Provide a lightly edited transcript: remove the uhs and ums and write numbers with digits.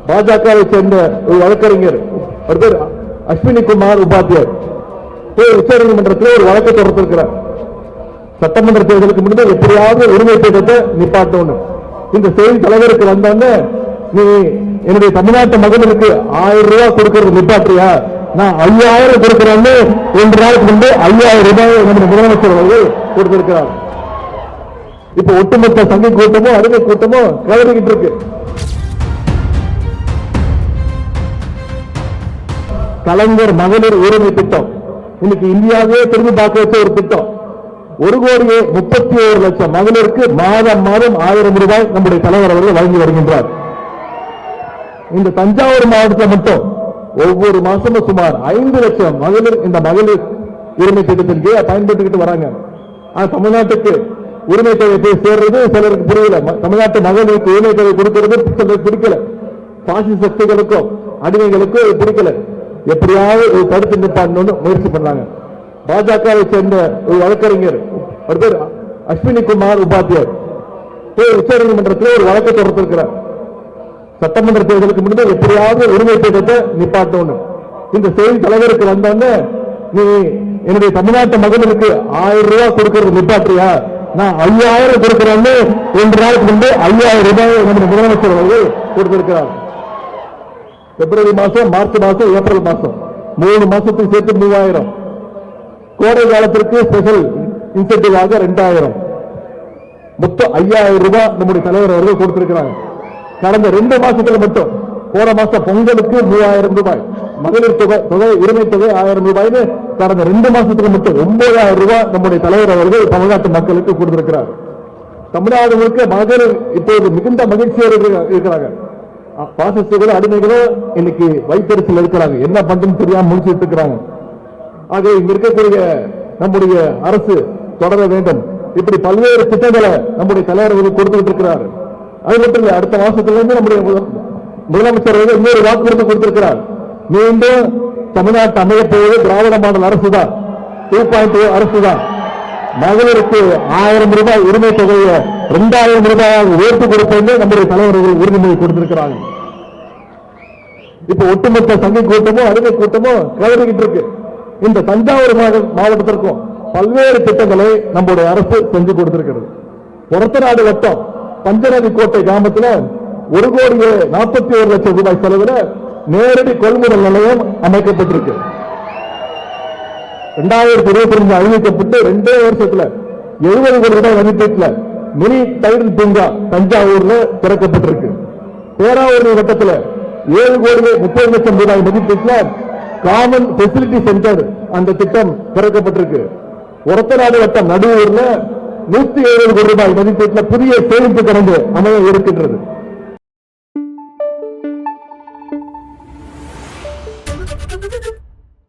பாஜகவை சேர்ந்த ஒரு வழக்கறிஞர் ஒரு பேர் அஸ்வினி குமார் உபாத்யாய் உச்சநீதிமன்றத்தில் ஒரு வழக்கை தொடர்ந்திருக்கிறார். சட்டமன்ற தேர்தலுக்கு முன்னாடி எப்படியாவது உரிமை தேட்டத்தை நிப்பாட்டணும். இந்த செய்தி தலைவருக்கு வந்தோன்னு, நீ என்னுடைய தமிழ்நாட்டு மகனுக்கு 1000 ரூபாய் கொடுக்கறது நிப்பாட்டியா, நான் 5000 கொடுக்கிறேன்னு 1 நாளுக்கு முன்பு 5000 ரூபாய் நம்முடைய முதலமைச்சர் அவர்கள் கொடுத்திருக்கிறார். இப்ப ஒட்டுமொத்த சங்க கூட்டமோ அருமை கூட்டமோ கலந்துகிட்டு இருக்கு. கலைஞர் மகளிர் உரிமை திட்டம் இன்னைக்கு இந்தியாவே திரும்பி பார்க்க வச்ச ஒரு திட்டம். 1,31,00,000 மகளிருக்கு மாதம் 1000 ரூபாய் நம்முடைய தலைவர் அவர்கள் வழங்கி வருகின்றார். இந்த தஞ்சாவூர் மாவட்டத்தில் மட்டும் ஒவ்வொரு மாசமும் சுமார் 5 லட்சம் மகளிர் இந்த மகளிர் உரிமை திட்டத்தின் கீழே பயன்பட்டுக்கிட்டு வராங்க. தமிழ்நாட்டுக்கு உரிமை தொகை போய் சேர்றது சிலருக்கு புரியல. தமிழ்நாட்டு மகளிருக்கு உரிமை தொகை கொடுக்கிறது சிலருக்கு பிடிக்கல. பாசி சக்திகளுக்கும் அடிமைகளுக்கும் இது பிடிக்கல. எப்படியாவது தடுத்து நிப்பாட்டணும்னு முயற்சி பண்ணாங்க. பாஜகவை சேர்ந்த ஒரு வழக்கறிஞர் ஒரு பேர் அஸ்வினி குமார் உபாத்யாய் உச்சநீதிமன்றத்தில் ஒரு வழக்கை தொடர்ந்திருக்கிறார். சட்டமன்ற தேர்தலுக்கு முன்னாடி எப்படியாவது உரிமை தேட்டத்தை நிப்பாட்டணும். இந்த செய்தி தலைவருக்கு வந்தோன்னு, நீ என்னுடைய தமிழ்நாட்டு மகனுக்கு 1000 ரூபாய் கொடுக்கறது நிப்பாட்டியா, நான் 5000 கொடுக்கிறேன்னு 1 நாளுக்கு முன்பு 5000 ரூபாய் நம்முடைய முதலமைச்சர் அவர்கள் கொடுத்திருக்கிறார். பிப்ரவரி மாசம், மார்ச் மாசம், ஏப்ரல் மாசம் 3 மாசத்துக்கு சேர்த்து 3000. கோடை காலத்திற்கு ஸ்பெஷல் இன்சென்டிவாக 2000, மொத்தம் 5000 ரூபாய் நம்முடைய தலைவர் அவர்கள் கொடுத்திருக்கிறாங்க. கடந்த 2 மாசத்துல மட்டும், போன மாசம் பொங்கலுக்கு 3000 ரூபாய் மகளிர் தொகை உரிமை தொகை 1000 ரூபாய்னு கடந்த 2 மாசத்துக்கு மட்டும் 9000 ரூபாய் நம்முடைய தலைவர் அவர்கள் தமிழ்நாட்டு மக்களுக்கு கொடுத்திருக்கிறார். தமிழ்நாடு முழுக்க மகளிர் இப்போது மிகுந்த மகிழ்ச்சியோடு இருக்கிறாங்க. பாசிஸ்டுகளும் அடிமைகளும் இன்னைக்கு வைத்தறிச்சல் இருக்கிறாங்க. என்ன பண்றதுன்னு தெரியாம முடிச்சுட்டு இருக்கிறாங்க. ஆக இங்க இருக்கக்கூடிய நம்முடைய அரசு தொடர வேண்டும். இப்படி பல்வேறு திட்டங்களை நம்முடைய தலைவர் கொடுத்துட்டு இருக்கிறார். அது மட்டும் இல்ல, அடுத்த மாசத்திலிருந்து நம்முடைய முதலமைச்சர் இன்னொரு வாக்குறுதி கொடுத்திருக்கிறார். மீண்டும் தமிழ்நாட்டு அமையப்போவது திராவிட மாடல் அரசு தான், 2.0 அரசு தான். மகளிருக்கு 1000 ரூபாய் உரிமை தொகையை 2000 ரூபாயாக உயர்த்தி கொடுப்பது நம்முடைய தலைவர்கள் உறுதிமொழி கொடுத்திருக்கிறாங்க. இப்ப ஒட்டுமொத்த சங்க கூட்டமோ அருமை கூட்டமோ கலந்துகிட்டு இருக்கு. இந்த தஞ்சாவூர் மாவட்டத்திற்கும் பல்வேறு திட்டங்களை நம்முடைய அரசு செஞ்சு கொடுத்திருக்கிறது. ஒரத்தநாடு வட்டம் பஞ்சநதி கோட்டை கிராமத்தில் 1,41,00,000 ரூபாய் செலவில் நேரடி கொள்முதல் நிலையம் அமைக்கப்பட்டிருக்கு. 2022 அறிவிக்கப்பட்டு 2 வருஷத்துல 70 கோடி ரூபாய் மதிப்பீட்டில் மினி டைடல் பூங்கா தஞ்சாவூர்ல திறக்கப்பட்டிருக்கு. பேராவூரணி வட்டத்தில் 7,30,00,000 ரூபாய் மதிப்பீட்டில் காமன் பெசிலிட்டி சென்டர் அந்த திட்டம் திறக்கப்பட்டிருக்கு. ஒரத்தநாடு வட்டம் நடுவூர்ல 170 கோடி ரூபாய் மதிப்பீட்டில் புதிய சேமிப்பு கிடங்கு அமைய இருக்கின்றது.